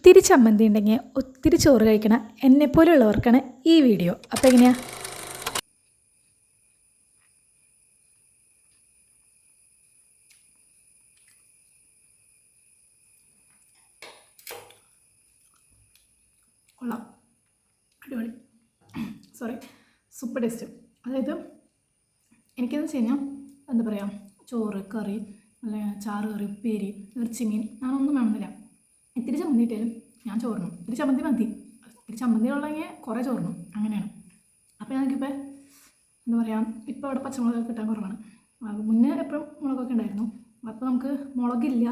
ഇത്തിരി ചമ്മന്തി ഉണ്ടെങ്കിൽ ഒത്തിരി ചോറ് കഴിക്കണം എന്നെപ്പോലുള്ളവർക്കാണ് ഈ വീഡിയോ. അപ്പോൾ എങ്ങനെയാണ്? കൊള്ളാം, അടിപൊളി, സോറി, സൂപ്പർ ടേസ്റ്റ്. അതായത് എനിക്കെന്ന് വെച്ച് കഴിഞ്ഞാൽ എന്താ പറയുക, ചോറ്, കറി, അല്ലെങ്കിൽ ചാറ് കറി, ഉപ്പേരി, ഇറച്ചിമീൻ ഞാനൊന്നും വേണമെന്നില്ല. ഇത്തിരി ചമ്മന്തി ഇട്ടാലും ഞാൻ ചോറിനും. ഇത്തിരി ചമ്മന്തി മതി, ഇത്തിരി ചമ്മന്തി ഉള്ളെങ്കിൽ കുറേ ചോറിനും, അങ്ങനെയാണ്. അപ്പോൾ ഞങ്ങൾക്കിപ്പോൾ എന്താ പറയുക, ഇപ്പോൾ അവിടെ പച്ചമുളകൊക്കെ കിട്ടാൻ കുറവാണ്. മുന്നേ എപ്പോഴും മുളകൊക്കെ ഉണ്ടായിരുന്നു. അപ്പോൾ നമുക്ക് മുളകില്ല,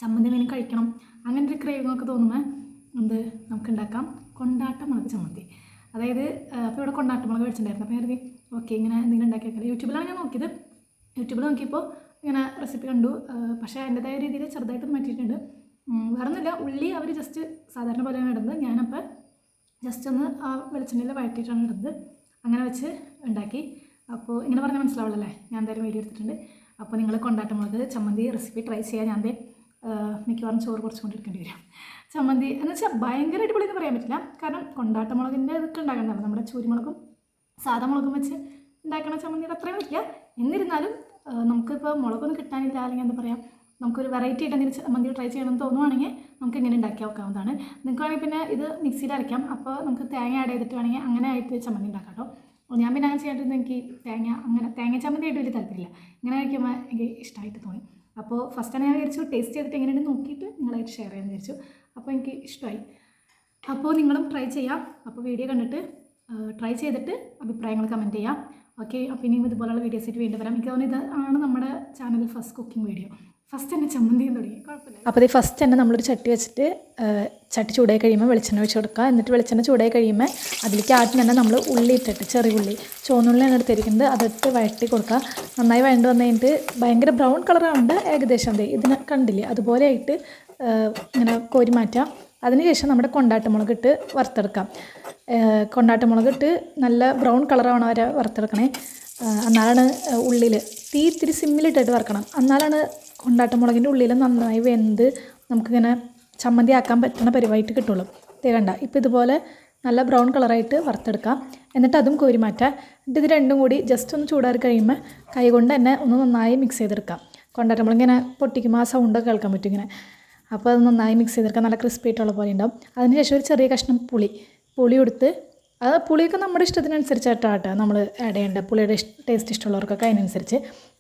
ചമ്മന്തി എന്തെങ്കിലും കഴിക്കണം, അങ്ങനെ ഒരു ക്രേവിങ്ങൊക്കെ തോന്നുമ്പോൾ നമുക്ക് ഉണ്ടാക്കാം കൊണ്ടാട്ട മുളക് ചമ്മന്തി. അതായത് അപ്പോൾ ഇവിടെ കൊണ്ടാട്ട മുളക് മേടിച്ചിട്ടുണ്ടായിരുന്നു. അപ്പോൾ കരുതി ഓക്കെ ഇങ്ങനെ എന്തെങ്കിലും ഉണ്ടാക്കിയാൽ യൂട്യൂബിലാണ് ഞാൻ നോക്കിയത്. യൂട്യൂബിൽ നോക്കിയപ്പോൾ ഇങ്ങനെ റെസിപ്പി കണ്ടു. പക്ഷേ അതിൻ്റെതായ രീതിയിൽ ചെറുതായിട്ടൊന്ന് മാറ്റിയിട്ടുണ്ട്. വേറെ ഒന്നുമില്ല, ഉള്ളി അവർ ജസ്റ്റ് സാധാരണ പോലെയാണ് ഇടുന്നത്. ഞാനപ്പോൾ ജസ്റ്റ് ഒന്ന് ആ വെളിച്ചെണ്ണയിൽ വഴറ്റിയിട്ടാണ് ഇടുന്നത്. അങ്ങനെ വെച്ച് ഉണ്ടാക്കി. അപ്പോൾ ഇങ്ങനെ പറഞ്ഞാൽ മനസ്സിലാവുള്ളല്ലേ, ഞാൻ എന്തായാലും വീഡിയോ എടുത്തിട്ടുണ്ട്. അപ്പോൾ നിങ്ങൾ കൊണ്ടാട്ട മുളക് ചമ്മന്തി റെസിപ്പി ട്രൈ ചെയ്യാൻ ഞാൻ മിക്കവാറും ചോറ് കുറച്ചുകൊണ്ട് എടുക്കേണ്ടി വരും. ചമ്മന്തി എന്ന് വെച്ചാൽ ഭയങ്കര അടിപൊളി എന്ന് പറയാൻ പറ്റില്ല, കാരണം കൊണ്ടാട്ട മുളകിൻ്റെ ഇതൊക്കെ ഉണ്ടാക്കണ്ടല്ലോ. നമ്മുടെ ചൂരിമുളകും സാധാ മുളകും വെച്ച് ഉണ്ടാക്കണ ചമ്മന്തിയുടെ അത്രയും പറ്റില്ല. എന്നിരുന്നാലും നമുക്കിപ്പോൾ മുളകൊന്നും കിട്ടാനില്ല, അല്ലെങ്കിൽ എന്താ പറയുക, നമുക്കൊരു വെറൈറ്റി ആയിട്ട് എന്തെങ്കിലും ചമ്മന്തി ട്രൈ ചെയ്യണമെന്ന് തോന്നുവാണെങ്കിൽ നമുക്ക് ഇങ്ങനെ ഉണ്ടാക്കി വെക്കാവുന്നതാണ്. നിങ്ങൾക്ക് വേണമെങ്കിൽ പിന്നെ ഇത് മിക്സിയിൽ അരയ്ക്കാം. അപ്പോൾ നമുക്ക് തേങ്ങ ആഡ് ചെയ്തിട്ട് വേണമെങ്കിൽ അങ്ങനെ ആയിട്ട് ചമ്മന്തി ഉണ്ടാക്കാം കേട്ടോ. ഞാൻ പിന്നെ അങ്ങനെ ചെയ്യാണ്ടിരുന്നത് എനിക്ക് തേങ്ങ ചമ്മന്തി ആയിട്ട് വലിയ താല്പര്യമില്ല. ഇങ്ങനെ കഴിക്കുമ്പോൾ എനിക്ക് ഇഷ്ടമായിട്ട് തോന്നി. അപ്പോൾ ഫസ്റ്റ് ഞാൻ വിചാരിച്ചു ടേസ്റ്റ് ചെയ്തിട്ട് എങ്ങനെയുണ്ട് നോക്കിയിട്ട് നിങ്ങളായിട്ട് ഷെയർ ചെയ്യാമെന്ന് വിചാരിച്ചു. അപ്പോൾ എനിക്ക് ഇഷ്ടമായി. അപ്പോൾ നിങ്ങളും ട്രൈ ചെയ്യാം. അപ്പോൾ വീഡിയോ കണ്ടിട്ട് ട്രൈ ചെയ്തിട്ട് അഭിപ്രായങ്ങൾ കമൻറ്റ് ചെയ്യാം. ഓക്കെ, അപ്പോൾ ഇനിയും ഇതുപോലുള്ള വീഡിയോസായിട്ട് വീണ്ടും വരാം. എനിക്ക് തോന്നുന്നു ഇതാണ് നമ്മുടെ ചാനലിൽ ഫസ്റ്റ് കുക്കിംഗ് വീഡിയോ. ഫസ്റ്റ് തന്നെ ചമ്മന്തിയും തുടങ്ങി, കുഴപ്പമില്ല. അപ്പോൾ ഇത് ഫസ്റ്റ് തന്നെ നമ്മളൊരു ചട്ടി വെച്ചിട്ട് ചട്ടി ചൂടായി കഴിയുമ്പോൾ വെളിച്ചെണ്ണ ഒഴിച്ച് കൊടുക്കുക. എന്നിട്ട് വെളിച്ചെണ്ണ ചൂടായി കഴിയുമ്പോൾ അതിലേക്ക് ആദ്യം തന്നെ നമ്മൾ ഉള്ളി ഇട്ടിട്ട്, ചെറിയ ഉള്ളി, ചുവന്നുള്ളിയാണ് എടുത്തിരിക്കുന്നത്, അതിട്ട് വഴറ്റി കൊടുക്കുക. നന്നായി വഴണ്ട് വന്നു കഴിഞ്ഞിട്ട് ഭയങ്കര ബ്രൗൺ കളറാവുണ്ട്, ഏകദേശം ഇതിനെ കണ്ടില്ലേ അതുപോലെ ആയിട്ട് ഇങ്ങനെ കോരി മാറ്റാം. അതിനുശേഷം നമ്മുടെ കൊണ്ടാട്ടമുളക് ഇട്ട് വറുത്തെടുക്കാം. കൊണ്ടാട്ടമുളക് ഇട്ട് നല്ല ബ്രൗൺ കളറാവണം വരെ വറുത്തെടുക്കണേ. എന്നാലാണ് ഉള്ളിൽ തീ ഇത്തിരി സിമ്മിലിട്ടിട്ട് വറുക്കണം. എന്നാലാണ് കൊണ്ടാട്ടമുളകിൻ്റെ ഉള്ളിൽ നന്നായി വെന്ത് നമുക്കിങ്ങനെ ചമ്മന്തി ആക്കാൻ പറ്റുന്ന പരിവായിട്ട് കിട്ടുള്ളൂ. കണ്ട ഇപ്പോൾ ഇതുപോലെ നല്ല ബ്രൗൺ കളറായിട്ട് വറുത്തെടുക്കാം. എന്നിട്ട് അതും കോരി മാറ്റാം. എന്നിട്ട് ഇത് രണ്ടും കൂടി ജസ്റ്റ് ഒന്ന് ചൂടാറി കഴിയുമ്പോൾ കൈ കൊണ്ട് തന്നെ ഒന്ന് നന്നായി മിക്സ് ചെയ്തെടുക്കാം. കൊണ്ടാട്ടമുളക് ഇങ്ങനെ പൊട്ടിക്കുമ്പോൾ ആ സൗണ്ടൊക്കെ കേൾക്കാൻ പറ്റും ഇങ്ങനെ. അപ്പോൾ അത് നന്നായി മിക്സ് ചെയ്തെടുക്കാം, നല്ല ക്രിസ്പി ആയിട്ടുള്ള പോലെ ഉണ്ടാവും. അതിനുശേഷം ഒരു ചെറിയ കഷ്ണം പുളി കൊടുത്ത്, അത് പുളിയൊക്കെ നമ്മുടെ ഇഷ്ടത്തിനനുസരിച്ചായിട്ടാണ് നമ്മൾ ആഡ് ചെയ്യേണ്ടത്. പുളിയുടെ ടേസ്റ്റ് ഇഷ്ടമുള്ളവർക്കൊക്കെ അതിനനുസരിച്ച്.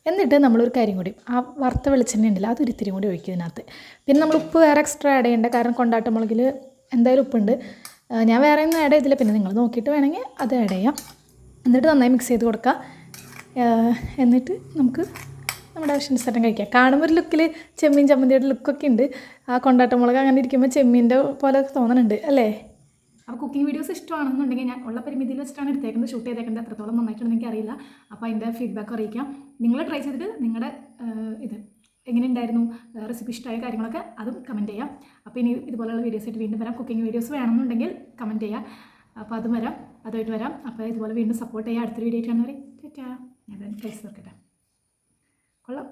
എന്നിട്ട് നമ്മളൊരു കാര്യം കൂടി, ആ വറുത്ത വെളിച്ചെണ്ണ ഉണ്ടല്ലോ അതൊരു ഇത്തിരി കൂടി ഒഴിക്കും ഇതിനകത്ത്. പിന്നെ നമ്മൾ ഉപ്പ് വേറെ എക്സ്ട്രാ ആഡ് ചെയ്യേണ്ട, കാരണം കൊണ്ടാട്ടമുളകിൽ എന്തായാലും ഉപ്പുണ്ട്. ഞാൻ വേറെ ഒന്നും ആഡ് ചെയ്തില്ല, പിന്നെ നിങ്ങൾ നോക്കിയിട്ട് വേണമെങ്കിൽ അത് ആഡ് ചെയ്യാം. എന്നിട്ട് നന്നായി മിക്സ് ചെയ്ത് കൊടുക്കുക. എന്നിട്ട് നമുക്ക് നമ്മുടെ ആവശ്യാനുസരണം കഴിക്കാം. കാണുമ്പോൾ ഒരു ലുക്കിൽ ചെമ്മീൻ ചമ്മന്തിയുടെ ലുക്കൊക്കെ ഉണ്ട്. ആ കൊണ്ടാട്ടമുളക് അങ്ങനെ ഇരിക്കുമ്പോൾ ചെമ്മീൻ്റെ പോലെ തോന്നുന്നുണ്ട് അല്ലേ? അപ്പോൾ കുക്കിംഗ് വീഡിയോസ് ഇഷ്ടമാണെന്നുണ്ടെങ്കിൽ ഞാൻ ഉള്ള പരിമിതിയിൽ വെച്ചിട്ടാണ് എടുത്തേക്കുന്നത്, ഷൂട്ട് ചെയ്തേക്കുന്നത്. എത്രത്തോളം നന്നായിട്ടുണ്ടെന്ന് എനിക്കറിയില്ല. അപ്പോൾ അതിൻ്റെ ഫീഡ്ബാക്ക് അറിയിക്കാം. നിങ്ങൾ ട്രൈ ചെയ്തിട്ട് നിങ്ങളുടെ ഇത് എങ്ങനെയുണ്ടായിരുന്നു, റെസിപ്പി ഇഷ്ടമായ കാര്യങ്ങളൊക്കെ അതും കമൻറ്റ് ചെയ്യാം. അപ്പോൾ ഇനി ഇതുപോലെയുള്ള വീഡിയോസായിട്ട് വീണ്ടും വരാം. കുക്കിംഗ് വീഡിയോസ് വേണമെന്നുണ്ടെങ്കിൽ കമൻറ്റ് ചെയ്യാം. അപ്പോൾ അതുമായിട്ട് വരാം. അപ്പോൾ ഇതുപോലെ വീണ്ടും സപ്പോർട്ട് ചെയ്യാം. അടുത്തൊരു വീഡിയോ ആയിട്ടാണ് വരെ. ടാറ്റാ. ഞാൻ കഴിച്ച് നോക്കട്ടെ. കൊള്ളാം.